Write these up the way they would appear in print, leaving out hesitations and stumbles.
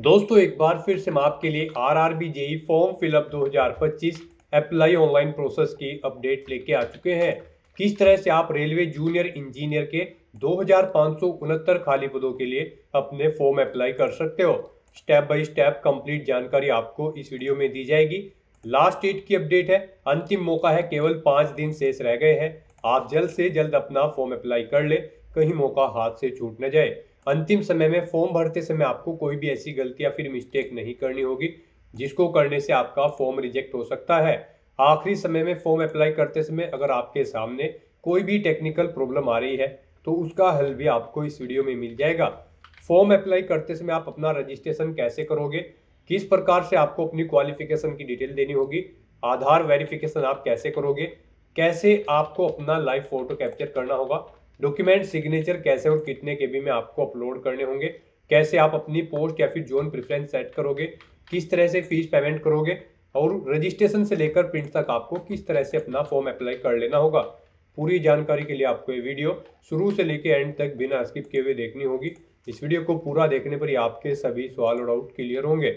दोस्तों एक बार फिर से हम आपके लिए RRB JE form fill up 2025 apply online process की अपडेट लेके आ चुके हैं। किस तरह से आप रेलवे जूनियर इंजीनियर के 2569 खाली पदों के लिए अपने फॉर्म अप्लाई कर सकते हो। स्टेप बाय स्टेप कंप्लीट जानकारी आपको इस वीडियो में दी जाएगी। लास्ट डेट की अपडेट है, अंतिम मौका है, केवल 5 दिन शेष रह गए हैं। आप जल्द से जल्द अपना फॉर्म अप्लाई कर ले, कहीं मौका हाथ से छूट न जाए। अंतिम समय में फॉर्म भरते समय आपको कोई भी ऐसी गलती या फिर मिस्टेक नहीं करनी होगी जिसको करने से आपका फॉर्म रिजेक्ट हो सकता है। आखिरी समय में फॉर्म अप्लाई करते समय अगर आपके सामने कोई भी टेक्निकल प्रॉब्लम आ रही है तो उसका हल भी आपको इस वीडियो में मिल जाएगा। फॉर्म अप्लाई करते समय आप अपना रजिस्ट्रेशन कैसे करोगे, किस प्रकार से आपको अपनी क्वालिफिकेशन की डिटेल देनी होगी, आधार वेरिफिकेशन आप कैसे करोगे, कैसे आपको अपना लाइव फोटो कैप्चर करना होगा, डॉक्यूमेंट सिग्नेचर कैसे और कितने केबी में आपको अपलोड करने होंगे, कैसे आप अपनी पोस्ट या फिर जोन प्रेफरेंस सेट करोगे, किस तरह से फीस पेमेंट करोगे और रजिस्ट्रेशन से लेकर प्रिंट तक आपको किस तरह से अपना फॉर्म अप्लाई कर लेना होगा। पूरी जानकारी के लिए आपको ये वीडियो शुरू से लेकर एंड तक बिना स्किप किए हुए देखनी होगी। इस वीडियो को पूरा देखने पर ही आपके सभी सवाल और डाउट क्लियर होंगे।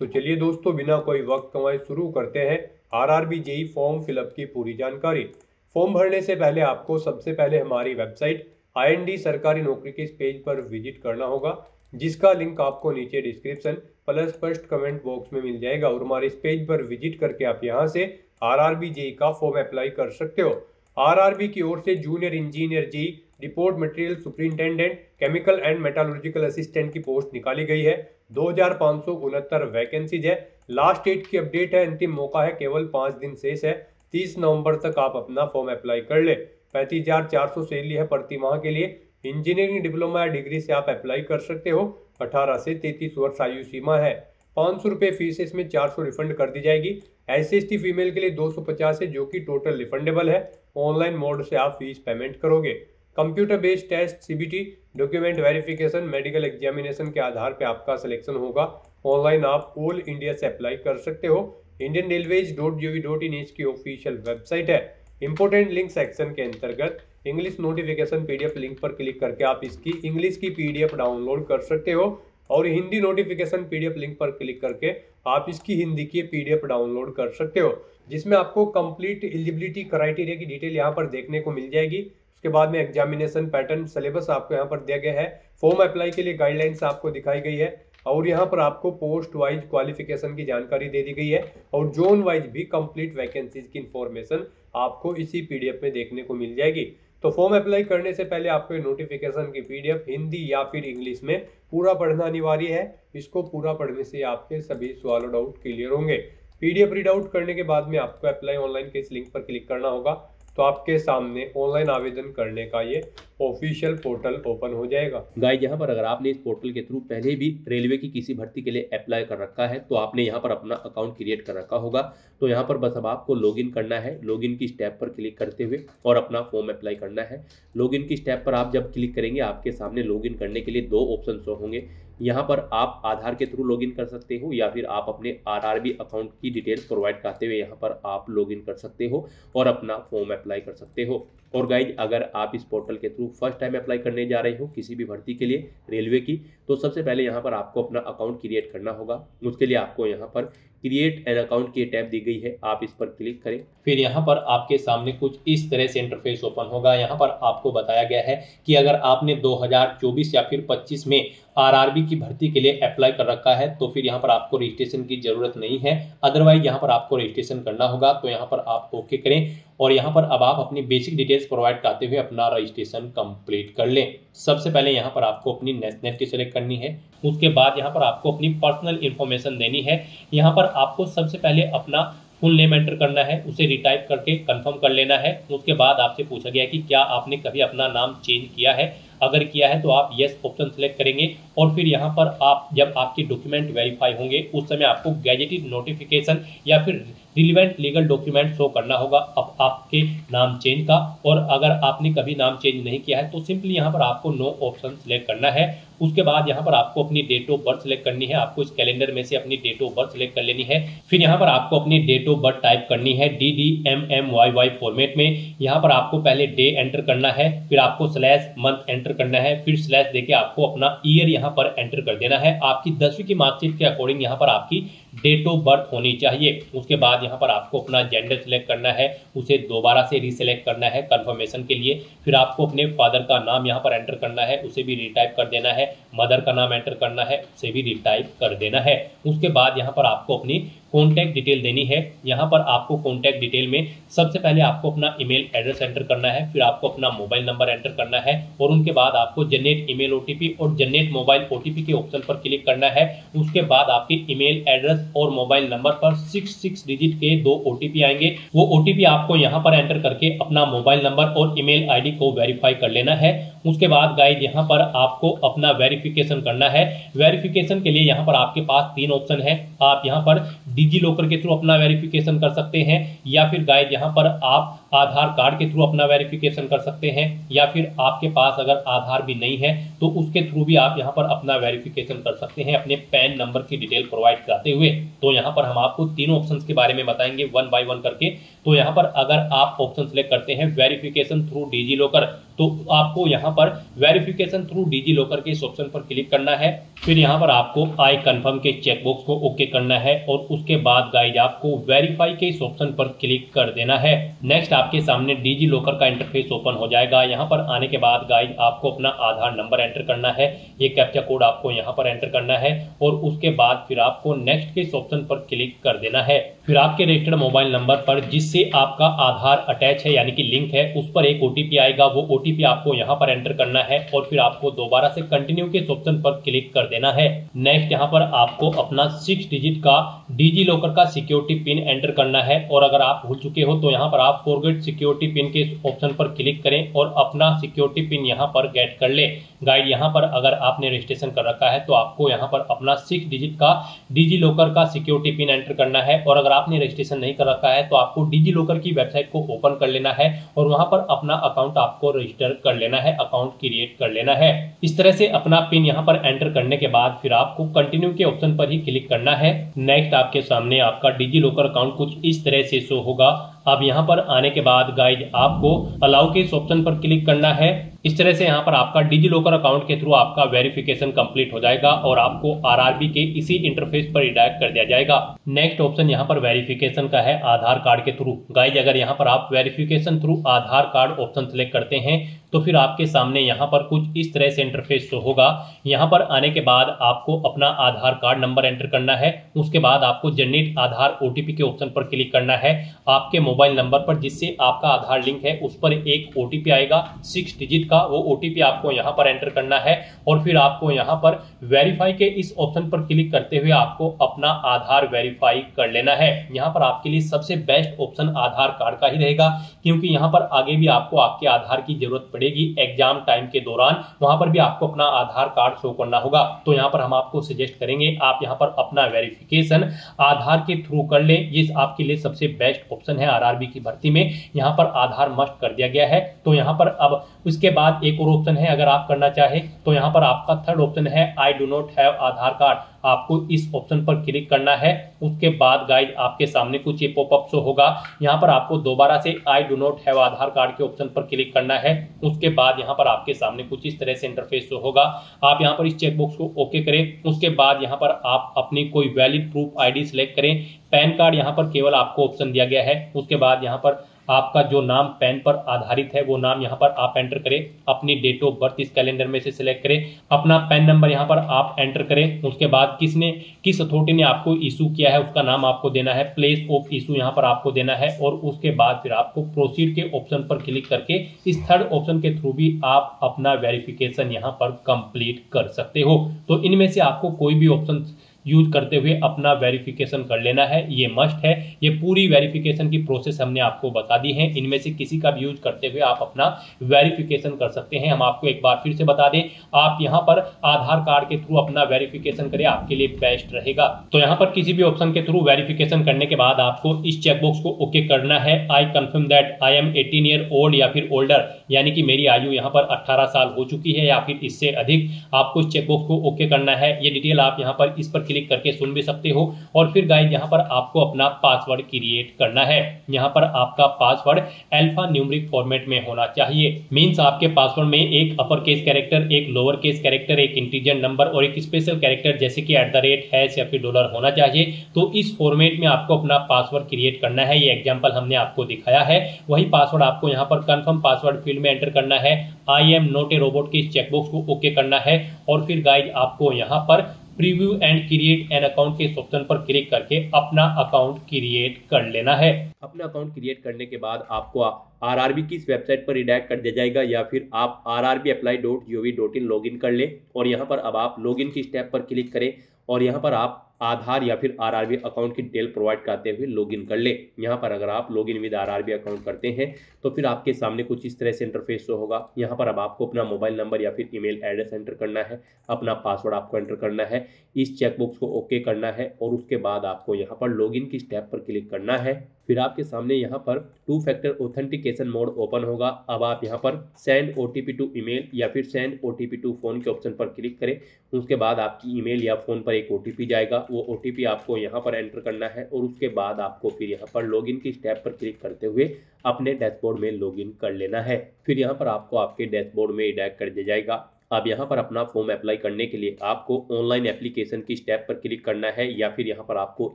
तो चलिए दोस्तों, बिना कोई वक्त गंवाए शुरू करते हैं आरआरबी जेई फॉर्म फिलअप की पूरी जानकारी। फॉर्म भरने से पहले आपको सबसे पहले हमारी वेबसाइट IND सरकारी नौकरी के इस पेज पर विजिट करना होगा, जिसका लिंक आपको नीचे description plus first comment box में मिल जाएगा। और हमारे इस पेज पर विजिट करके आप यहां से आरआरबी जेई का फॉर्म अप्लाई कर सकते हो। आरआरबी की ओर से junior engineer JE report material superintendent chemical and metallurgical assistant की पोस्ट निकाली गई है। 2569 वैकेंसीज है। लास्ट डेट की अपडेट है, अंतिम मौका है, केवल 5 दिन शेष है। 30 नवंबर तक आप अपना फॉर्म अप्लाई कर ले। 35,400 सैलरी है प्रति माह के लिए। इंजीनियरिंग डिप्लोमा या डिग्री से आप अप्लाई कर सकते हो। 18 से 33 वर्ष आयु सीमा है। 500 रुपये फीस है, इसमें 400 रिफंड कर दी जाएगी। SC/ST फीमेल के लिए 250 है, जो कि टोटल रिफंडेबल है। ऑनलाइन मोड से आप फीस पेमेंट करोगे। Computer based test CBT, document verification, medical examination के आधार पर आपका सिलेक्शन होगा। ऑनलाइन आप ऑल इंडिया से अप्लाई कर सकते हो। indianrailways.gov.in इसकी ऑफिशियल वेबसाइट है। इंपोर्टेंट लिंक सेक्शन के अंतर्गत इंग्लिश नोटिफिकेशन PDF लिंक पर क्लिक करके आप इसकी इंग्लिश की PDF डाउनलोड कर सकते हो और हिंदी नोटिफिकेशन PDF लिंक पर क्लिक करके आप इसकी हिंदी की PDF डाउनलोड कर सकते हो, जिसमें आपको कंप्लीट एलिजिबिलिटी क्राइटेरिया की डिटेल यहाँ पर देखने को मिल जाएगी। उसके बाद में एग्जामिनेशन पैटर्न सिलेबस आपको यहाँ पर दिया गया है। फॉर्म अप्लाई के लिए गाइडलाइंस आपको दिखाई गई है और यहाँ पर आपको पोस्ट वाइज क्वालिफिकेशन की जानकारी दे दी गई है और जोन वाइज भी कंप्लीट वैकेंसीज की इंफॉर्मेशन आपको इसी PDF में देखने को मिल जाएगी। तो फॉर्म अप्लाई करने से पहले आपको नोटिफिकेशन की PDF हिंदी या फिर इंग्लिश में पूरा पढ़ना अनिवार्य है। इसको पूरा पढ़ने से आपके सभी सवाल और डाउट क्लियर होंगे। PDF रीड आउट करने के बाद में आपको अप्लाई ऑनलाइन के इस लिंक पर क्लिक करना होगा, तो आपके सामने ऑनलाइन आवेदन करने का ये ऑफिशियल पोर्टल ओपन हो जाएगा। गाइस, यहाँ पर अगर आपने इस पोर्टल के थ्रू पहले भी रेलवे की किसी भर्ती के लिए अप्लाई कर रखा है तो आपने यहाँ पर अपना अकाउंट क्रिएट कर रखा होगा। तो यहाँ पर बस अब आपको लॉगिन करना है। लॉगिन की स्टेप पर क्लिक करते हुए और अपना फॉर्म अप्लाई करना है। लॉगिन की स्टेप पर आप जब क्लिक करेंगे आपके सामने लॉगिन करने के लिए 2 ऑप्शन शो होंगे। यहाँ पर आप आधार के थ्रू लॉगिन कर सकते हो या फिर आप अपने आरआरबी अकाउंट की डिटेल्स प्रोवाइड करते हुए यहाँ पर आप लॉगिन कर सकते हो और अपना फॉर्म अप्लाई कर सकते हो। और गाइज, अगर आप इस पोर्टल के थ्रू फर्स्ट टाइम अप्लाई करने जा रहे हो किसी भी भर्ती के लिए रेलवे की, तो सबसे पहले यहाँ पर आपको अपना अकाउंट क्रिएट करना होगा। उसके लिए आपको यहाँ पर क्रिएट एन अकाउंट की टैब दी गई है, आप इस पर क्लिक करें। फिर यहाँ पर आपके सामने कुछ इस तरह से इंटरफेस ओपन होगा। यहाँ पर आपको बताया गया है कि अगर आपने 2024 या फिर 25 में आरआरबी की भर्ती के लिए अप्लाई कर रखा है तो फिर यहाँ पर आपको रजिस्ट्रेशन की जरूरत नहीं है। अदरवाइज यहाँ पर आपको रजिस्ट्रेशन करना होगा। तो यहाँ पर आप ओके करें और यहाँ पर अब आप अपनी बेसिक डिटेल्स प्रोवाइड करते हुए अपना रजिस्ट्रेशन कंप्लीट कर लें। सबसे पहले यहाँ पर आपको अपनी नेशनलिटी सेलेक्ट करनी है। उसके बाद यहाँ पर आपको अपनी पर्सनल इंफॉर्मेशन देनी है। यहाँ पर आपको सबसे पहले अपना फुल नेम एंटर करना है, उसे रिटाइप करके कंफर्म कर लेना है। उसके बाद आपसे पूछा गया है कि क्या आपने कभी अपना नाम चेंज किया है। अगर किया है तो आप यस ऑप्शन सेलेक्ट करेंगे और फिर यहाँ पर आप जब आपके डॉक्यूमेंट वेरीफाई होंगे उस समय आपको गैजेटेड नोटिफिकेशन या फिर रिलीवेंट लीगल डॉक्यूमेंट शो करना होगा अब आपके नाम चेंज का। और अगर आपने कभी नाम चेंज नहीं किया है तो सिंपली यहाँ पर आपको नो ऑप्शन सेलेक्ट करना है। उसके बाद यहाँ पर आपको अपनी डेट ऑफ बर्थ सेलेक्ट करनी है। आपको इस कैलेंडर में से अपनी डेट ऑफ बर्थ सेलेक्ट कर लेनी है। फिर यहाँ पर आपको अपनी डेट ऑफ बर्थ टाइप करनी है DDMMYY फॉर्मेट में। यहाँ पर आपको पहले डे एंटर करना है, फिर आपको स्लैश मंथ एंटर करना है, फिर स्लैश देके आपको अपना ईयर यहाँ पर एंटर कर देना है। आपकी 10वीं की मार्कशीट के अकॉर्डिंग यहाँ पर आपकी डेट ऑफ बर्थ होनी चाहिए। उसके बाद यहाँ पर आपको अपना जेंडर सेलेक्ट करना है, उसे दोबारा से रीसेलेक्ट करना है कंफर्मेशन के लिए। फिर आपको अपने फादर का नाम यहाँ पर एंटर करना है, उसे भी रीटाइप कर देना है। मदर का नाम एंटर करना है, उसे भी रीटाइप कर देना है। उसके बाद यहाँ पर आपको अपनी कॉन्टैक्ट डिटेल देनी है। यहाँ पर आपको कॉन्टैक्ट डिटेल में सबसे पहले आपको अपना ईमेल एड्रेस एंटर करना है, फिर आपको अपना मोबाइल नंबर एंटर करना है और उनके बाद आपको जनरेट ईमेल ओटीपी और जनरेट मोबाइल ओटीपी के ऑप्शन पर क्लिक करना है। उसके बाद आपके ईमेल एड्रेस और मोबाइल नंबर पर 6 डिजिट के 2 ओटीपी आएंगे। वो ओटीपी आपको यहाँ पर एंटर करके अपना मोबाइल नंबर और ईमेल आईडी को वेरीफाई कर लेना है। उसके बाद गाइड यहाँ पर आपको अपना वेरिफिकेशन करना है। वेरिफिकेशन के लिए यहाँ पर आपके पास 3 ऑप्शन है। आप यहाँ पर डिजी लॉकर के थ्रू अपना वेरिफिकेशन कर सकते हैं, या फिर गाइड यहाँ पर आप आधार कार्ड के थ्रू अपना वेरिफिकेशन कर सकते हैं, या फिर आपके पास अगर आधार भी नहीं है तो उसके थ्रू भी आप यहाँ पर अपना वेरिफिकेशन कर सकते हैं अपने पैन नंबर की डिटेल प्रोवाइड कराते हुए। तो यहाँ पर हम आपको तीनों ऑप्शंस के बारे में बताएंगे 1 बाय 1 करके। तो यहाँ पर अगर आप ऑप्शन सेलेक्ट करते हैं वेरिफिकेशन थ्रू डिजी लॉकर, तो आपको यहाँ पर वेरिफिकेशन थ्रू डिजी लॉकर के इस ऑप्शन पर क्लिक करना है। फिर यहाँ पर आपको आई कंफर्म के चेकबॉक्स को ओके करना है और उसके बाद गाइड आपको वेरीफाई के इस ऑप्शन पर क्लिक कर देना है। नेक्स्ट आपके सामने डिजी लॉकर का इंटरफेस ओपन हो जाएगा। यहाँ पर आने के बाद गाइड आपको अपना आधार नंबर एंटर करना है, ये कैप्चा कोड आपको यहाँ पर एंटर करना है और उसके बाद फिर आपको नेक्स्ट के इस ऑप्शन पर क्लिक कर देना है। फिर आपके रजिस्टर्ड मोबाइल नंबर पर जिससे आपका आधार अटैच है यानी कि लिंक है, उस पर एक ओटीपी आएगा। वो ओटीपी आपको यहाँ पर एंटर करना है और फिर आपको दोबारा से कंटिन्यू के इस ऑप्शन पर क्लिक कर देना है। नेक्स्ट यहाँ पर आपको अपना 6 डिजिट का डिजी लॉकर का सिक्योरिटी पिन एंटर करना है और अगर आप भूल चुके हो तो यहाँ पर आप फॉरगेट सिक्योरिटी पिन के ऑप्शन पर क्लिक करें और अपना सिक्योरिटी पिन यहाँ पर गेट कर ले। गाइड यहाँ पर अगर आपने रजिस्ट्रेशन कर रखा है तो आपको यहाँ पर अपना 6 डिजिट का डिजी लॉकर का सिक्योरिटी पिन एंटर करना है और अगर आपने रजिस्ट्रेशन नहीं कर रखा है तो आपको डिजी लॉकर की वेबसाइट को ओपन कर लेना है और वहां पर अपना अकाउंट आपको रजिस्टर कर लेना है, अकाउंट क्रिएट कर लेना है। इस तरह से अपना पिन यहाँ पर एंटर करने के बाद फिर आपको कंटिन्यू के ऑप्शन पर ही क्लिक करना है। नेक्स्ट आपके सामने आपका डिजी लॉकर अकाउंट कुछ इस तरह से शो होगा। अब यहाँ पर आने के बाद गाइड आपको अलाउ के इस ऑप्शन पर क्लिक करना है। इस तरह से यहाँ पर आपका डिजी लॉकर अकाउंट के थ्रू आपका वेरिफिकेशन कंप्लीट हो जाएगा और आपको आरआरबी के इसी इंटरफेस पर रिडायरेक्ट कर दिया जाएगा। नेक्स्ट ऑप्शन यहाँ पर वेरिफिकेशन का है आधार कार्ड के थ्रू। गाइड अगर यहाँ पर आप वेरिफिकेशन थ्रू आधार कार्ड ऑप्शन सेलेक्ट करते हैं तो फिर आपके सामने यहाँ पर कुछ इस तरह से इंटरफेस शो होगा। यहाँ पर आने के बाद आपको अपना आधार कार्ड नंबर एंटर करना है। उसके बाद आपको जनरेट आधार ओटीपी के ऑप्शन पर क्लिक करना है। आपके मोबाइल नंबर पर जिससे आपका आधार लिंक है उस पर एक ओटीपी आएगा 6 डिजिट का, वो ओटीपी आपको यहाँ पर एंटर करना है और फिर आपको यहाँ पर वेरीफाई के इस ऑप्शन पर क्लिक करते हुए आपको अपना आधार वेरीफाई कर लेना है। यहाँ पर आपके लिए सबसे बेस्ट ऑप्शन आधार कार्ड का ही रहेगा क्योंकि यहाँ पर आगे भी आपको आपके आधार की जरूरत पड़ेगी एग्जाम टाइम के दौरान, वहां पर भी आपको अपना आधार कार्ड शो करना होगा। तो यहाँ पर हम आपको सजेस्ट करेंगे आप यहाँ पर अपना वेरिफिकेशन आधार के थ्रू कर ले, ये आपके लिए सबसे बेस्ट ऑप्शन है। आरआरबी की भर्ती में यहाँ पर आधार मस्ट कर दिया गया है। तो यहाँ पर अब उसके बाद एक और ऑप्शन है, अगर आप करना चाहे तो यहाँ पर आपका थर्ड ऑप्शन है I do not have Aadhaar card. आपको इस ऑप्शन पर क्लिक करना है। उसके बाद गाइड आपके सामने कुछ ये पॉपअप शो होगा। यहाँ पर आपको दोबारा से I do not have Aadhaar card के ऑप्शन पर क्लिक करना है। उसके बाद यहाँ पर आपके सामने कुछ इस तरह से इंटरफेस शो होगा। आप यहाँ पर इस चेकबॉक्स को ओके करें। उसके बाद यहाँ पर आप अपनी कोई वैलिड प्रूफ आईडी सिलेक्ट करें। पैन कार्ड यहाँ पर केवल आपको ऑप्शन दिया गया है। उसके बाद यहाँ पर आपका जो नाम पैन पर आधारित है वो नाम यहाँ पर आप एंटर करें। अपनी डेट ऑफ बर्थ इस कैलेंडर में से सिलेक्ट करें। अपना पैन नंबर यहाँ पर आप एंटर करें। उसके बाद किस अथॉरिटी ने आपको इशू किया है उसका नाम आपको देना है। प्लेस ऑफ इशू यहाँ पर आपको देना है और उसके बाद फिर आपको प्रोसीड के ऑप्शन पर क्लिक करके इस थर्ड ऑप्शन के थ्रू भी आप अपना वेरिफिकेशन यहाँ पर कंप्लीट कर सकते हो। तो इनमें से आपको कोई भी ऑप्शन यूज करते हुए अपना वेरिफिकेशन कर लेना है, ये मस्ट है। ये पूरी वेरिफिकेशन की प्रोसेस हमने आपको बता दी है, इनमें से किसी का भी यूज करते हुए आप अपना वेरिफिकेशन कर सकते हैं। हम आपको एक बार फिर से बता दें, आप यहाँ पर आधार कार्ड के थ्रू अपना वेरिफिकेशन करें, आपके लिए बेस्ट रहेगा। तो यहाँ पर किसी भी ऑप्शन के थ्रू वेरिफिकेशन करने के बाद आपको इस चेकबॉक्स को ओके करना है, I confirm that I am 18 year old या फिर ओल्डर, यानी कि मेरी आयु यहाँ पर 18 साल हो चुकी है या फिर इससे अधिक। आपको इस चेकबॉक्स को ओके करना है। ये डिटेल आप यहाँ पर इस पर क्लिक करके सुन भी सकते हो। और फिर गाइस यहाँ पर आपको अपना पासवर्ड क्रिएट करना है। यहाँ पर आपका पासवर्ड अल्फा न्यूमेरिक फॉर्मेट में होना चाहिए। मींस आपके पासवर्ड में एक अपर केस कैरेक्टर, एक लोअर केस कैरेक्टर, एक इंटीजर नंबर और एक स्पेशल कैरेक्टर जैसे कि @ हैश या फिर डॉलर होना चाहिए। तो इस फॉर्मेट में आपको अपना पासवर्ड क्रिएट करना है। ये एग्जांपल हमने आपको दिखाया है। वही पासवर्ड आपको यहाँ पर कंफर्म पासवर्ड फील्ड में एंटर करना है। I am not a robot के इस चेकबॉक्स को ओके करना है। और फिर गाइस आपको यहाँ पर preview and create an account के ऑप्शन पर क्लिक करके अपना अकाउंट क्रिएट कर लेना है। अपना अकाउंट क्रिएट करने के बाद आपको आरआरबी की इस वेबसाइट पर रिडायरेक्ट कर दिया जाएगा, या फिर आप rrbapply.gov.in लॉगिन कर ले। और यहाँ पर अब आप लॉगिन की स्टेप पर क्लिक करें और यहाँ पर आप आधार या फिर आरआरबी अकाउंट की डिटेल प्रोवाइड कराते हुए लॉगिन कर ले। यहाँ पर अगर आप लॉगिन विद आरआरबी अकाउंट करते हैं तो फिर आपके सामने कुछ इस तरह से इंटरफेस शो होगा। यहाँ पर अब आपको अपना मोबाइल नंबर या फिर ईमेल एड्रेस एंटर करना है, अपना पासवर्ड आपको एंटर करना है, इस चेकबॉक्स को ओके करना है और उसके बाद आपको यहाँ पर लॉगिन की स्टेप पर क्लिक करना है। फिर आपके सामने यहाँ पर 2 फैक्टर ऑथेंटिकेशन मोड ओपन होगा। अब आप यहाँ पर सेंड ओटीपी टू ईमेल या फिर सेंड ओटीपी टू फोन के ऑप्शन पर क्लिक करें। उसके बाद आपकी ईमेल या फोन पर एक ओटीपी जाएगा, वो ओटीपी आपको यहाँ पर एंटर करना है और उसके बाद आपको फिर यहाँ पर लॉगिन की स्टेप पर क्लिक करते हुए अपने डैशबोर्ड में लॉगिन कर लेना है। फिर यहाँ पर आपको आपके डैशबोर्ड में रिडायरेक्ट कर दिया जाएगा। अब यहाँ पर अपना फॉर्म अप्लाई करने के लिए आपको ऑनलाइन एप्लीकेशन की स्टेप पर क्लिक करना है, या फिर यहाँ पर आपको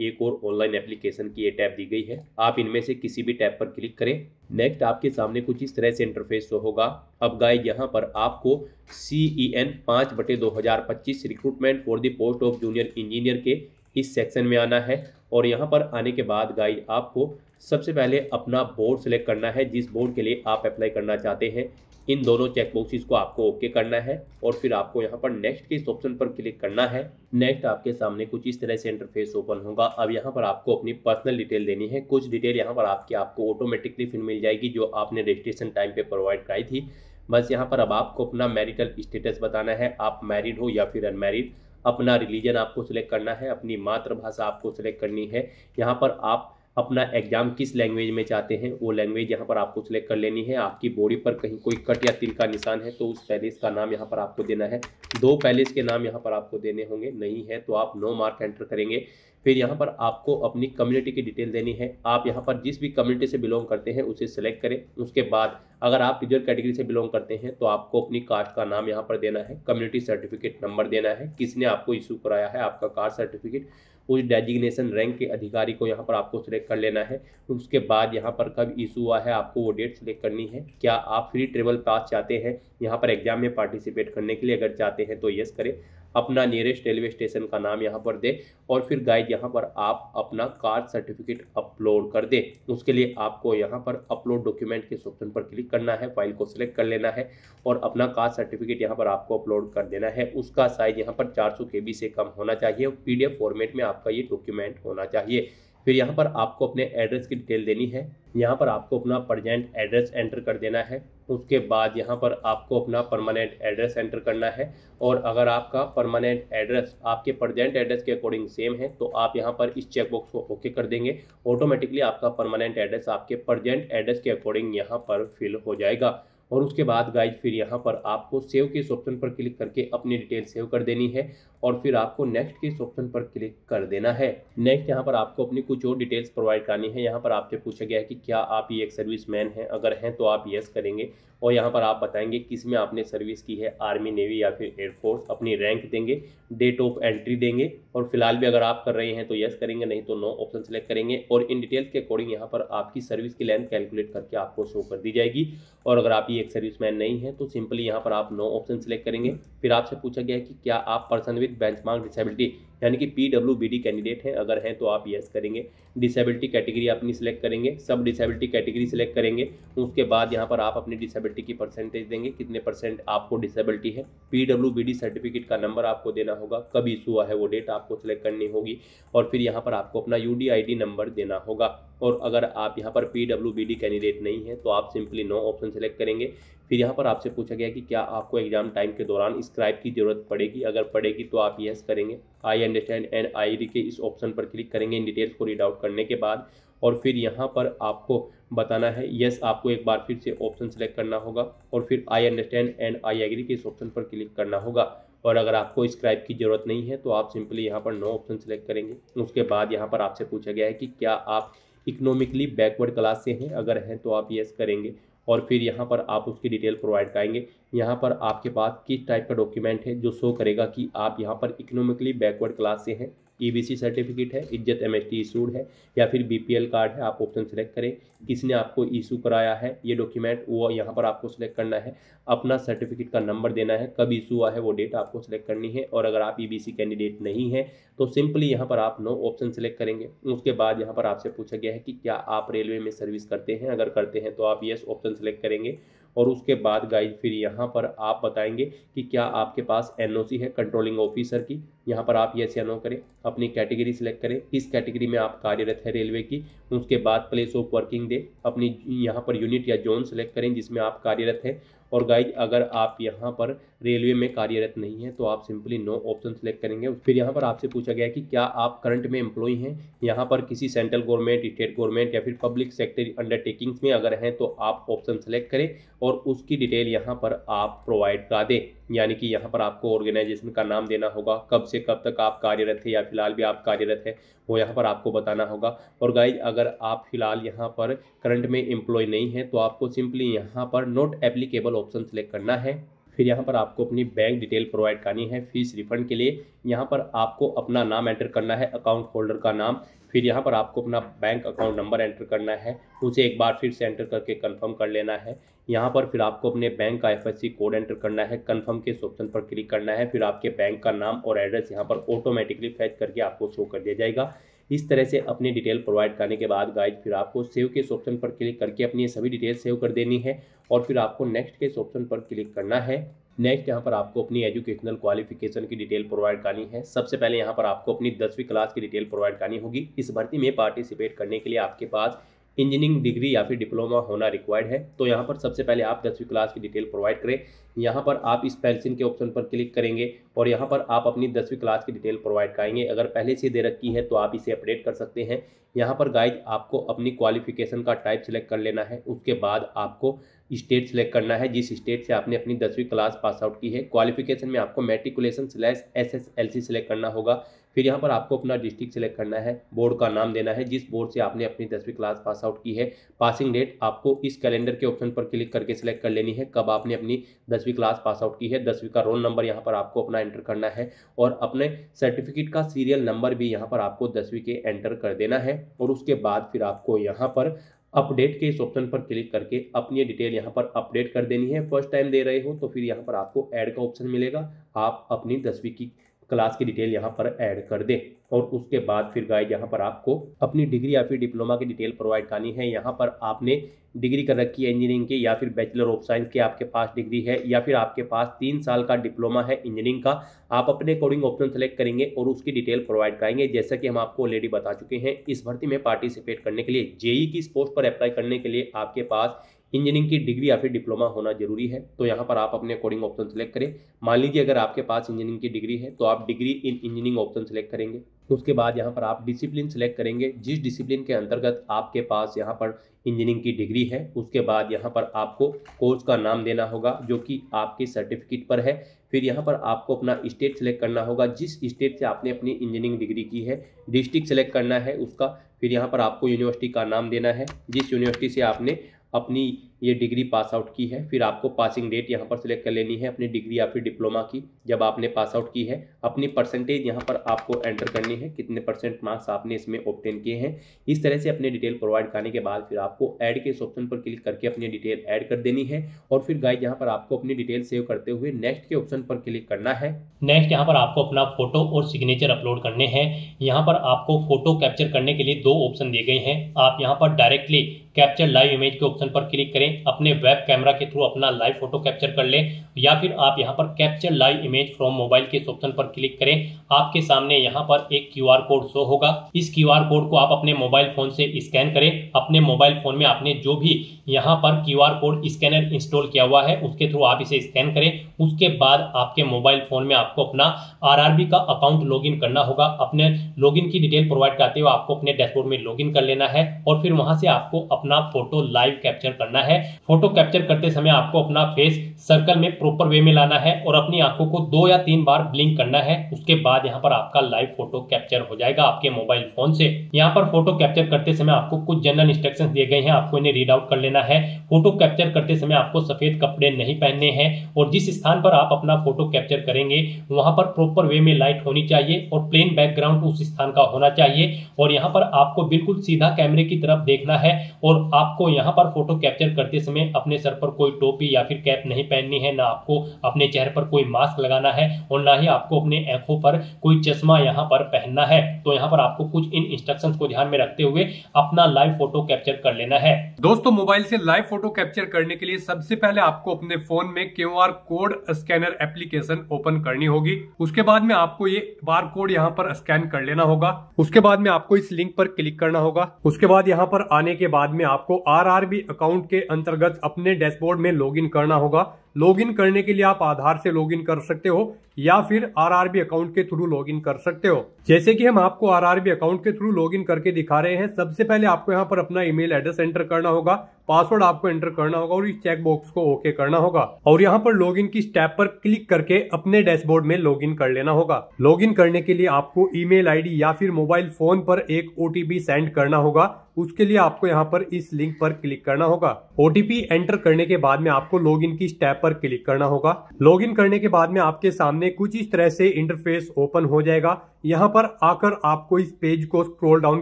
एक और ऑनलाइन एप्लीकेशन की ये टैब दी गई है, आप इनमें से किसी भी टैब पर क्लिक करें। नेक्स्ट आपके सामने कुछ इस तरह से इंटरफेस शो होगा। अब गाइस यहाँ पर आपको CEN 5/2025 recruitment for the post of junior engineer के इस सेक्शन में आना है। और यहाँ पर आने के बाद गाइस आपको सबसे पहले अपना बोर्ड सेलेक्ट करना है, जिस बोर्ड के लिए आप अप्लाई करना चाहते हैं। इन दोनों चेकबॉक्सेस को आपको ओके करना है और फिर आपको यहाँ पर नेक्स्ट के इस ऑप्शन पर क्लिक करना है। नेक्स्ट आपके सामने कुछ इस तरह से इंटरफेस ओपन होगा। अब यहाँ पर आपको अपनी पर्सनल डिटेल देनी है। कुछ डिटेल यहाँ पर आपको ऑटोमेटिकली फिर मिल जाएगी जो आपने रजिस्ट्रेशन टाइम पे प्रोवाइड कराई थी। बस यहाँ पर अब आपको अपना मैरिटल स्टेटस बताना है, आप मैरिड हो या फिर अनमैरिड। अपना रिलीजन आपको सिलेक्ट करना है, अपनी मातृभाषा आपको सिलेक्ट करनी है। यहाँ पर आप अपना एग्जाम किस लैंग्वेज में चाहते हैं वो लैंग्वेज यहाँ पर आपको सिलेक्ट कर लेनी है। आपकी बॉडी पर कहीं कोई कट या तिल का निशान है तो उस पैलेस का नाम यहाँ पर आपको देना है। 2 पैलेस के नाम यहाँ पर आपको देने होंगे, नहीं है तो आप नो मार्क एंटर करेंगे। फिर यहाँ पर आपको अपनी कम्युनिटी की डिटेल देनी है। आप यहाँ पर जिस भी कम्युनिटी से बिलोंग करते हैं उसे सेलेक्ट करें। उसके बाद अगर आप रिजर्व कैटेगरी से बिलोंग करते हैं तो आपको अपनी कास्ट का नाम यहाँ पर देना है, कम्युनिटी सर्टिफिकेट नंबर देना है, किसने आपको इशू कराया है आपका कास्ट सर्टिफिकेट, उस डेजिग्नेशन रैंक के अधिकारी को यहाँ पर आपको सिलेक्ट कर लेना है। उसके बाद यहाँ पर कब इशू हुआ है आपको वो डेट सिलेक्ट करनी है। क्या आप फ्री ट्रेवल पास चाहते हैं यहाँ पर एग्जाम में पार्टिसिपेट करने के लिए, अगर चाहते हैं तो यस करें। अपना नियरेस्ट रेलवे स्टेशन का नाम यहाँ पर दे और फिर गाइड यहाँ पर आप अपना कास्ट सर्टिफिकेट अपलोड कर दे। उसके लिए आपको यहाँ पर अपलोड डॉक्यूमेंट के ऑप्शन पर क्लिक करना है, फाइल को सिलेक्ट कर लेना है और अपना कास्ट सर्टिफिकेट यहाँ पर आपको अपलोड कर देना है। उसका साइज यहाँ पर 400 KB से कम होना चाहिए और PDF फॉर्मेट में आपका ये डॉक्यूमेंट होना चाहिए। फिर यहाँ पर आपको अपने एड्रेस की डिटेल देनी है। यहाँ पर आपको अपना प्रेजेंट एड्रेस एंटर कर देना है। उसके बाद यहाँ पर आपको अपना परमानेंट एड्रेस एंटर करना है और अगर आपका परमानेंट एड्रेस आपके प्रेजेंट एड्रेस के अकॉर्डिंग सेम है तो आप यहाँ पर इस चेकबॉक्स को ओके कर देंगे। ऑटोमेटिकली आपका परमानेंट एड्रेस आपके प्रेजेंट एड्रेस के अकॉर्डिंग यहाँ पर फिल हो जाएगा। और उसके बाद गाइज फिर यहाँ पर आपको सेव के इस ऑप्शन पर क्लिक करके अपनी डिटेल सेव कर देनी है और फिर आपको नेक्स्ट के इस ऑप्शन पर क्लिक कर देना है। नेक्स्ट यहाँ पर आपको अपनी कुछ और डिटेल्स प्रोवाइड करनी है। यहाँ पर आपसे पूछा गया है कि क्या आप ये एक सर्विसमैन हैं, अगर हैं तो आप यस करेंगे और यहाँ पर आप बताएंगे किस में आपने सर्विस की है, आर्मी, नेवी या फिर एयरफोर्स, अपनी रैंक देंगे, डेट ऑफ एंट्री देंगे और फिलहाल भी अगर आप कर रहे हैं तो यस करेंगे, नहीं तो नो ऑप्शन सेलेक्ट करेंगे और इन डिटेल्स के अकॉर्डिंग यहाँ पर आपकी सर्विस की लेंथ कैलकुलेट करके आपको शो कर दी जाएगी। और अगर आप ये एक सर्विसमैन नहीं है तो सिंपली यहाँ पर आप नो ऑप्शन सेलेक्ट करेंगे। फिर आपसे पूछा गया है कि क्या आप person with with benchmark disability यानी कि PWBD कैंडिडेट हैं, अगर हैं तो आप यस करेंगे। डिसेबिलिटी कैटेगरी अपनी सिलेक्ट करेंगे, सब डिसेबिलिटी कैटेगरी सिलेक्ट करेंगे। उसके बाद यहाँ पर आप अपनी डिसेबिलिटी की परसेंटेज देंगे, कितने % आपको डिसेबिलिटी है। PWBD सर्टिफिकेट का नंबर आपको देना होगा, कब इशू हुआ है वो डेट आपको सिलेक्ट करनी होगी, और फिर यहाँ पर आपको अपना UDID नंबर देना होगा। और अगर आप यहाँ पर PWBD कैंडिडेट नहीं है तो आप सिंपली नो ऑप्शन सेलेक्ट करेंगे। फिर यहाँ पर आपसे पूछा गया कि क्या आपको एग्जाम टाइम के दौरान स्क्राइब की जरूरत पड़ेगी, अगर पड़ेगी तो आप यस करेंगे। आई अंडरस्टैंड एंड आई रीड के इस ऑप्शन पर क्लिक करेंगे इन डिटेल्स को रीड आउट करने के बाद, और फिर यहाँ पर आपको बताना है यस, आपको एक बार फिर से ऑप्शन सेलेक्ट करना होगा, और फिर I understand and I agree के इस ऑप्शन पर क्लिक करना होगा। और अगर आपको स्क्राइब की जरूरत नहीं है तो आप सिंपली यहाँ पर नो ऑप्शन सेलेक्ट करेंगे। उसके बाद यहाँ पर आपसे पूछा गया है कि क्या आप इकोनॉमिकली बैकवर्ड क्लास से हैं, अगर हैं तो आप यस करेंगे, और फिर यहाँ पर आप उसकी डिटेल प्रोवाइड कराएंगे। यहाँ पर आपके पास किस टाइप का डॉक्यूमेंट है जो शो करेगा कि आप यहाँ पर इकोनॉमिकली बैकवर्ड क्लास से हैं। EBC सर्टिफिकेट है, इज्जत MST इशूड है, या फिर BPL कार्ड है, आप ऑप्शन सेलेक्ट करें। किसने आपको इशू कराया है ये डॉक्यूमेंट, वो यहाँ पर आपको सिलेक्ट करना है। अपना सर्टिफिकेट का नंबर देना है, कब इशू हुआ है वो डेट आपको सिलेक्ट करनी है। और अगर आप EBC कैंडिडेट नहीं है तो सिंपली यहाँ पर आप नो ऑप्शन सेलेक्ट करेंगे। उसके बाद यहाँ पर आपसे पूछा गया है कि क्या आप रेलवे में सर्विस करते हैं, अगर करते हैं तो आप यस ऑप्शन सेलेक्ट करेंगे। और उसके बाद गाइज फिर यहाँ पर आप बताएंगे कि क्या आपके पास NOC है कंट्रोलिंग ऑफिसर की, यहाँ पर आप यस या नो करें। अपनी कैटेगरी सिलेक्ट करें, किस कैटेगरी में आप कार्यरत है रेलवे की। उसके बाद प्लेस ऑफ वर्किंग डे, अपनी यहाँ पर यूनिट या जोन सेलेक्ट करें जिसमें आप कार्यरत हैं। और गाइज अगर आप यहाँ पर रेलवे में कार्यरत नहीं है तो आप सिंपली नो ऑप्शन सेलेक्ट करेंगे। फिर यहाँ पर आपसे पूछा गया है कि क्या आप करंट में एम्प्लॉय हैं, यहाँ पर किसी सेंट्रल गवर्नमेंट, स्टेट गवर्नमेंट या फिर पब्लिक सेक्टर अंडरटेकिंग्स में, अगर हैं तो आप ऑप्शन सेलेक्ट करें और उसकी डिटेल यहाँ पर आप प्रोवाइड करा दें। यानी कि यहाँ पर आपको ऑर्गेनाइजेशन का नाम देना होगा, कब से कब तक आप कार्यरत है या फिलहाल भी आप कार्यरत है वो यहाँ पर आपको बताना होगा। और गाइज अगर आप फिलहाल यहाँ पर करंट में एम्प्लॉय नहीं है तो आपको सिंपली यहाँ पर नॉट एप्लीकेबल ऑप्शन सेलेक्ट करना है। फिर यहाँ पर आपको अपनी बैंक डिटेल प्रोवाइड करनी है फीस रिफंड के लिए। यहाँ पर आपको अपना नाम एंटर करना है, अकाउंट होल्डर का नाम। फिर यहाँ पर आपको अपना बैंक अकाउंट नंबर एंटर करना है, उसे एक बार फिर से एंटर करके कंफर्म कर लेना है। यहाँ पर फिर आपको अपने बैंक का FSC कोड एंटर करना है, कंफर्म के इस ऑप्शन पर क्लिक करना है। फिर आपके बैंक का नाम और एड्रेस यहाँ पर ऑटोमेटिकली फैच करके आपको शो कर दिया जाएगा। इस तरह से अपनी डिटेल प्रोवाइड करने के बाद गाइज फिर आपको सेव के इस ऑप्शन पर क्लिक करके अपनी सभी डिटेल सेव कर देनी है, और फिर आपको नेक्स्ट के इस ऑप्शन पर क्लिक करना है। नेक्स्ट यहाँ पर आपको अपनी एजुकेशनल क्वालिफिकेशन की डिटेल प्रोवाइड करनी है। सबसे पहले यहाँ पर आपको अपनी 10वीं क्लास की डिटेल प्रोवाइड करनी होगी। इस भर्ती में पार्टिसिपेट करने के लिए आपके पास इंजीनियरिंग डिग्री या फिर डिप्लोमा होना रिक्वायर्ड है। तो यहाँ पर सबसे पहले आप 10वीं क्लास की डिटेल प्रोवाइड करें। यहाँ पर आप इस पेंसिल के ऑप्शन पर क्लिक करेंगे और यहाँ पर आप अपनी 10वीं क्लास की डिटेल प्रोवाइड कराएंगे। अगर पहले से दे रखी है तो आप इसे अपडेट कर सकते हैं। यहाँ पर गाइज आपको अपनी क्वालिफिकेशन का टाइप सेलेक्ट कर लेना है। उसके बाद आपको स्टेट सेलेक्ट करना है, जिस स्टेट से आपने अपनी 10वीं क्लास पास आउट की है। क्वालिफिकेशन में आपको मैट्रिकुलेशन/SSLC सेलेक्ट करना होगा। फिर यहाँ पर आपको अपना डिस्ट्रिक्ट सेलेक्ट करना है, बोर्ड का नाम देना है जिस बोर्ड से आपने अपनी 10वीं क्लास पास आउट की है। पासिंग डेट आपको इस कैलेंडर के ऑप्शन पर क्लिक करके सिलेक्ट कर लेनी है, कब आपने अपनी 10वीं क्लास पास आउट की है। 10वीं का रोल नंबर यहाँ पर आपको अपना एंटर करना है, और अपने सर्टिफिकेट का सीरियल नंबर भी यहाँ पर आपको 10वीं के एंटर कर देना है। और उसके बाद फिर आपको यहाँ पर अपडेट के इस ऑप्शन पर क्लिक करके अपनी डिटेल यहाँ पर अपडेट कर देनी है। फर्स्ट टाइम दे रहे हो तो फिर यहाँ पर आपको ऐड का ऑप्शन मिलेगा, आप अपनी 10वीं की क्लास की डिटेल यहाँ पर ऐड कर दें। और उसके बाद फिर गाइज यहाँ पर आपको अपनी डिग्री या फिर डिप्लोमा की डिटेल प्रोवाइड करनी है। यहाँ पर आपने डिग्री कर रखी है इंजीनियरिंग की, या फिर बैचलर ऑफ साइंस की आपके पास डिग्री है, या फिर आपके पास 3 साल का डिप्लोमा है इंजीनियरिंग का। आप अपने अकॉर्डिंग ऑप्शन सेलेक्ट करेंगे और उसकी डिटेल प्रोवाइड कराएंगे। जैसा कि हम आपको ऑलरेडी बता चुके हैं, इस भर्ती में पार्टिसिपेट करने के लिए, जेई की इस पोस्ट पर अप्लाई करने के लिए आपके पास इंजीनियरिंग की डिग्री या फिर डिप्लोमा होना जरूरी है। तो यहाँ पर आप अपने अकॉर्डिंग ऑप्शन सेलेक्ट करें। मान लीजिए अगर आपके पास इंजीनियरिंग की डिग्री है तो आप degree in engineering option select करेंगे। उसके बाद यहाँ पर आप डिसिप्लिन सेलेक्ट करेंगे, जिस डिसिप्लिन के अंतर्गत आपके पास यहाँ पर इंजीनियरिंग की डिग्री है। उसके बाद यहाँ पर आपको कोर्स का नाम देना होगा जो कि आपके सर्टिफिकेट पर है। फिर यहाँ पर आपको अपना स्टेट सेलेक्ट करना होगा, जिस स्टेट से आपने अपनी इंजीनियरिंग डिग्री की है। डिस्ट्रिक्ट सेलेक्ट करना है उसका। फिर यहाँ पर आपको यूनिवर्सिटी का नाम देना है, जिस यूनिवर्सिटी से आपने अपनी ये डिग्री पास आउट की है। फिर आपको पासिंग डेट यहाँ पर सिलेक्ट कर लेनी है अपनी डिग्री या फिर डिप्लोमा की, जब आपने पास आउट की है। अपनी परसेंटेज यहाँ पर आपको एंटर करनी है, कितने परसेंट मार्क्स आपने इसमें ऑब्टेन किए हैं। इस तरह से अपने डिटेल प्रोवाइड करने के बाद फिर आपको ऐड के इस ऑप्शन पर क्लिक करके अपनी डिटेल ऐड कर देनी है। और फिर गाइस यहाँ पर आपको अपनी डिटेल सेव करते हुए नेक्स्ट के ऑप्शन पर क्लिक करना है। नेक्स्ट यहाँ पर आपको अपना फोटो और सिग्नेचर अपलोड करने हैं। यहाँ पर आपको फोटो कैप्चर करने के लिए 2 ऑप्शन दिए गए हैं। आप यहाँ पर डायरेक्टली कैप्चर लाइव इमेज के ऑप्शन पर क्लिक करें, अपने वेब कैमरा के थ्रू अपना लाइव फोटो कैप्चर कर लें, या फिर आप यहाँ पर capture live image from mobile के इस ऑप्शन पर क्लिक करें। आपके सामने यहाँ पर एक QR कोड शो होगा। इस QR कोड को आप अपने मोबाइल फोन से स्कैन करें। अपने मोबाइल फोन में आपने जो भी यहाँ पर QR कोड स्कैनर इंस्टॉल किया हुआ है उसके थ्रू आप इसे स्कैन करें। उसके बाद आपके मोबाइल फोन में आपको अपना RRB का अकाउंट लॉगिन करना होगा। अपने लॉगिन की डिटेल प्रोवाइड करते हुए आपको अपने डैशबोर्ड में लॉगिन कर लेना है और फिर वहां से आपको अपना फोटो लाइव कैप्चर करना है। फोटो कैप्चर करते समय आपको अपना फेस सर्कल में प्रॉपर वे में लाना है और अपनी आंखों को 2 या 3 बार ब्लिंक करना है। उसके बाद यहाँ पर आपका लाइव फोटो कैप्चर हो जाएगा आपके मोबाइल फोन से। यहाँ पर फोटो कैप्चर करते समय आपको कुछ जनरल इंस्ट्रक्शंस दिए गए हैं, आपको इन्हें रीड आउट कर लेना है। फोटो कैप्चर करते समय आपको सफेद कपड़े नहीं पहनने हैं और जिस स्थान पर आप अपना फोटो कैप्चर करेंगे वहां पर प्रॉपर वे में लाइट होनी चाहिए और प्लेन बैकग्राउंड उस स्थान का होना चाहिए। और यहाँ पर आपको बिल्कुल सीधा कैमरे की तरफ देखना है और आपको यहाँ पर फोटो कैप्चर करते समय अपने सर पर कोई टोपी या फिर कैप नहीं पहननी है, ना आपको अपने चेहरे पर कोई मास्क लगाना है और ना ही आपको अपने आंखों पर कोई चश्मा यहाँ पर पहनना है। तो यहाँ पर आपको कुछ इन इंस्ट्रक्शंस को ध्यान में रखते हुए अपना लाइव फोटो कैप्चर कर लेना है। दोस्तों, मोबाइल से लाइव फोटो कैप्चर करने के लिए सबसे पहले आपको अपने फोन में QR code scanner application open करनी होगी। उसके बाद में आपको ये बार कोड यहाँ पर स्कैन कर लेना होगा। उसके बाद में आपको इस लिंक पर क्लिक करना होगा। उसके बाद यहाँ पर आने के बाद में आपको RRB अकाउंट के अंतर्गत अपने डैशबोर्ड में लॉगिन करना होगा। लॉगिन करने के लिए आप आधार से लॉगिन कर सकते हो या फिर RRB अकाउंट के थ्रू लॉगिन कर सकते हो। जैसे कि हम आपको RRB अकाउंट के थ्रू लॉगिन करके दिखा रहे हैं। सबसे पहले आपको यहाँ पर अपना ईमेल एड्रेस एंटर करना होगा, पासवर्ड आपको एंटर करना होगा और इस चेक बॉक्स को ओके करना होगा और यहाँ पर लॉगिन की स्टेप पर क्लिक करके अपने डैशबोर्ड में लॉगिन कर लेना होगा। लॉगिन करने के लिए आपको ईमेल आईडी या फिर मोबाइल फोन पर एक OTP सेंड करना होगा। उसके लिए आपको यहाँ पर इस लिंक पर क्लिक करना होगा। OTP एंटर करने के बाद में आपको लॉगिन की स्टेप पर क्लिक करना होगा। लॉगिन करने के बाद में आपके सामने कुछ इस तरह से इंटरफेस ओपन हो जाएगा। यहाँ पर आकर आपको इस पेज को स्क्रॉल डाउन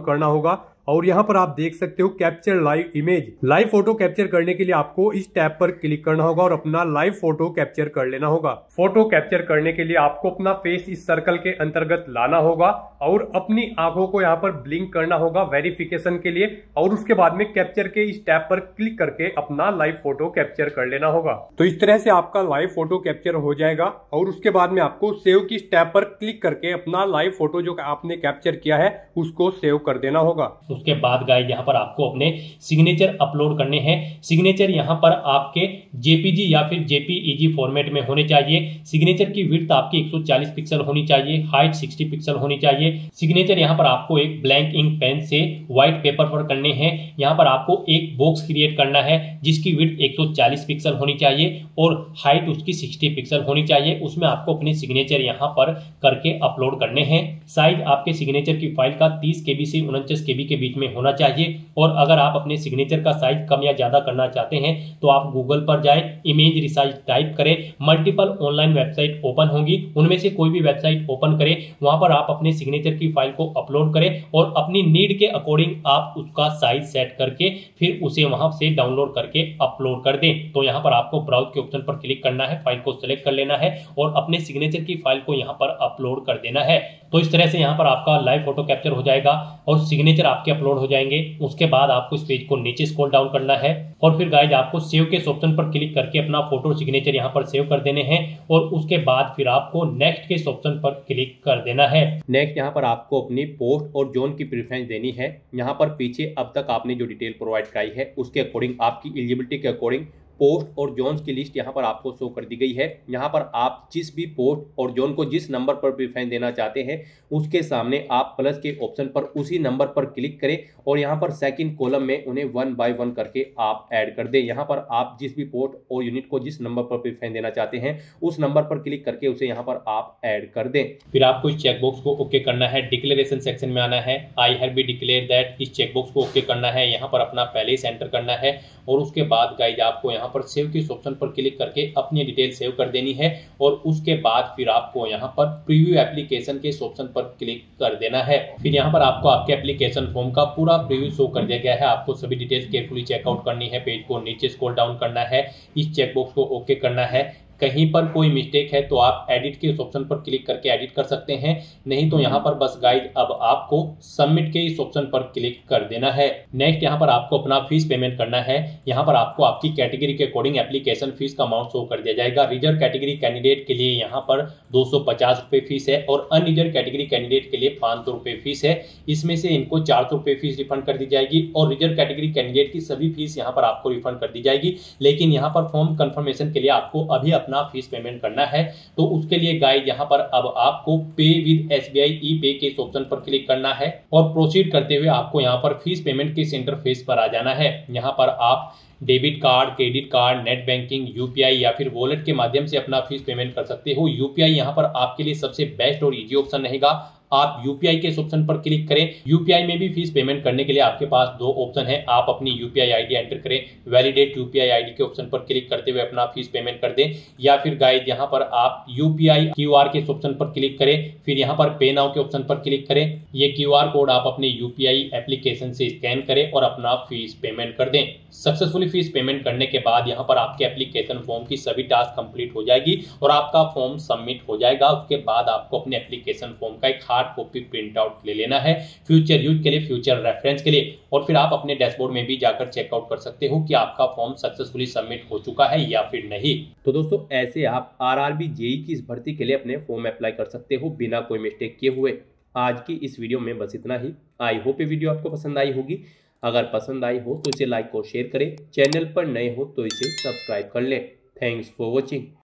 करना होगा और यहाँ पर आप देख सकते हो capture live image. Live photo capture करने के लिए आपको इस टैब पर क्लिक करना होगा और अपना लाइव फोटो कैप्चर कर लेना होगा। फोटो कैप्चर करने के लिए आपको अपना फेस इस सर्कल के अंतर्गत लाना होगा और अपनी आंखों को यहाँ पर ब्लिंक करना होगा वेरिफिकेशन के लिए और उसके बाद में कैप्चर के इस टैब पर क्लिक करके अपना लाइव फोटो कैप्चर कर लेना होगा। तो इस तरह से आपका लाइव फोटो कैप्चर हो जाएगा और उसके बाद में आपको सेव की टैब पर क्लिक करके अपना लाइव फोटो जो आपने कैप्चर किया है उसको सेव कर देना होगा। उसके बाद गाइस यहाँ पर आपको अपने सिग्नेचर अपलोड करने हैं। सिग्नेचर यहाँ पर आपके JPG या फिर JPEG फॉर्मेट में होने चाहिए। सिग्नेचर की विड्थ आपकी 140 पिक्सल होनी चाहिए, हाइट 60 पिक्सल होनी चाहिए। सिग्नेचर यहाँ पर आपको एक ब्लैंक इंक पेन से व्हाइट पेपर पर करने हैं। यहाँ पर आपको एक बॉक्स क्रिएट करना है जिसकी विड्थ 140 पिक्सल होनी चाहिए और हाइट उसकी 60 पिक्सल होनी चाहिए। उसमें आपको अपने सिग्नेचर यहाँ पर करके अपलोड करने हैं। साइज आपके सिग्नेचर की फाइल का 30 KB से 49 KB के बीच में होना चाहिए और अगर आप अपने सिग्नेचर का साइज कम या ज्यादा करना चाहते हैं तो आप गूगल पर जाएं, इमेज रिसाइज टाइप करें, मल्टीपल ऑनलाइन वेबसाइट ओपन होंगी, उनमें से कोई भी वेबसाइट ओपन करें, वहां पर आप अपने सिग्नेचर की फाइल को अपलोड करें और अपनी नीड के अकॉर्डिंग आप उसका साइज सेट करके फिर उसे वहां से डाउनलोड करके अपलोड कर दें। तो यहाँ पर आपको ब्राउज के ऑप्शन पर क्लिक करना है, फाइल को सिलेक्ट कर लेना है और अपने सिग्नेचर की फाइल को यहाँ पर अपलोड कर देना है। तो इस तरह से यहाँ पर आपका लाइव फोटो कैप्चर हो जाएगा और सिग्नेचर आपके अपलोड हो जाएंगे। उसके बाद आपको इस पेज को नीचे स्क्रॉल डाउन करना है और फिर गाइज आपको सेव के ऑप्शन पर क्लिक करके अपना फोटो सिग्नेचर यहाँ पर सेव कर देने हैं और उसके बाद फिर आपको नेक्स्ट के ऑप्शन पर क्लिक कर देना है। नेक्स्ट यहाँ पर आपको अपनी पोस्ट और जोन की प्रेफरेंस देनी है। यहाँ पर पीछे अब तक आपने जो डिटेल प्रोवाइड कराई है उसके अकॉर्डिंग आपकी एलिजिबिलिटी के अकॉर्डिंग पोस्ट और जोन्स की लिस्ट यहाँ पर आपको शो कर दी गई है। यहाँ पर आप जिस भी पोस्ट और जोन को जिस नंबर पर प्रेफरेंस देना चाहते हैं उसके सामने आप प्लस के ऑप्शन पर उसी नंबर पर क्लिक करें और यहाँ पर सेकंड कॉलम में उन्हें 1 बाय 1 करके आप ऐड कर दें। यहाँ पर आप जिस भी पोस्ट और यूनिट को जिस नंबर पर प्रेफरेंस देना चाहते हैं उस नंबर पर क्लिक करके उसे यहाँ पर आप ऐड कर दें। फिर आपको इस चेकबॉक्स को ओके करना है, डिक्लेरेशन सेक्शन में आना है, I have be declare that, इस चेकबॉक्स को ओके करना है, यहाँ पर अपना पहले ही एंटर करना है और उसके बाद गाइज आपको यहाँ पर सेव के ऑप्शन पर क्लिक करके अपनी डिटेल सेव कर देनी है और उसके बाद फिर आपको यहाँ पर प्रीव्यू एप्लीकेशन के ऑप्शन पर क्लिक कर देना है। फिर यहाँ पर आपको आपके एप्लीकेशन फॉर्म का पूरा प्रीव्यू शो कर दिया गया है। आपको सभी डिटेल्स केयरफुली चेकआउट करनी है, पेज को नीचे स्क्रॉल डाउन करना है, इस चेकबॉक्स को ओके करना है। कहीं पर कोई मिस्टेक है तो आप एडिट के ऑप्शन पर क्लिक करके एडिट कर सकते हैं, नहीं तो यहाँ पर बस गाइड अब आपको सबमिट के इस ऑप्शन पर क्लिक कर देना है। नेक्स्ट यहाँ पर आपको अपना फीस पेमेंट करना है। यहाँ पर आपको आपकी कैटेगरी के अकॉर्डिंग एप्लीकेशन फीस का अमाउंट शो कर दिया जाएगा। रिजर्व कैटेगरी कैंडिडेट के लिए यहाँ पर 250 रुपये फीस है और अनरिजर्व कैटेगरी कैंडिडेट के लिए 500 रुपये फीस है। इसमें से इनको 400 रुपये फीस रिफंड कर दी जाएगी और रिजर्व कैटेगरी कैंडिडेट की सभी फीस यहाँ पर आपको रिफंड कर दी जाएगी। लेकिन यहाँ पर फॉर्म कंफर्मेशन के लिए आपको अभी अपना फीस पेमेंट करना है, तो उसके लिए गाइड यहाँ पर अब आपको पे विद SBI ई पे के ऑप्शन पर क्लिक करना है और प्रोसीड करते हुए आपको यहाँ पर फीस पेमेंट के इंटरफेस पर आ जाना है। यहाँ पर आप debit card, credit card, net banking, UPI या फिर वॉलेट के माध्यम से अपना फीस पेमेंट कर सकते हो। UPI यहाँ पर आपके लिए सबसे बेस्ट और इजी ऑप्शन रहेगा। आप UPI के ऑप्शन पर क्लिक करें। UPI में भी फीस पेमेंट करने के लिए आपके पास दो ऑप्शन है। आप अपनी UPI ID एंटर करें, वैलिडेट UPI ID के ऑप्शन पर क्लिक करते हुए अपना फीस पेमेंट कर दें, या फिर गाइड यहाँ पर आप UPI QR के ऑप्शन पर क्लिक करें, फिर यहाँ पर पे नाउ के ऑप्शन पर क्लिक करें। ये QR कोड आप अपने UPI एप्लीकेशन से स्कैन करें और अपना फीस पेमेंट कर दें। सक्सेसफुली फीस पेमेंट करने के बाद यहाँ पर आपके एप्लीकेशन फॉर्म की सभी टास्क कंप्लीट हो जाएगी और आपका फॉर्म सबमिट हो जाएगा। उसके बाद आपको अपने एप्लीकेशन फॉर्म का एक हार्ड कॉपी प्रिंट आउट ले लेना है फ्यूचर यूज के लिए, फ्यूचर रेफरेंस के लिए, और फिर आप अपने डैशबोर्ड में भी जाकर चेकआउट कर सकते हो कि आपका फॉर्म सक्सेसफुली सबमिट हो चुका है या फिर नहीं। तो दोस्तों ऐसे आप RRB JEE की इस भर्ती के लिए अपने फॉर्म अप्लाई कर सकते हो बिना कोई मिस्टेक किए हुए। आज की इस वीडियो में बस इतना ही। आई होप ये वीडियो आपको पसंद आई होगी। अगर पसंद आई हो तो इसे लाइक और शेयर करें, चैनल पर नए हो तो इसे सब्सक्राइब कर लें। Thanks for watching.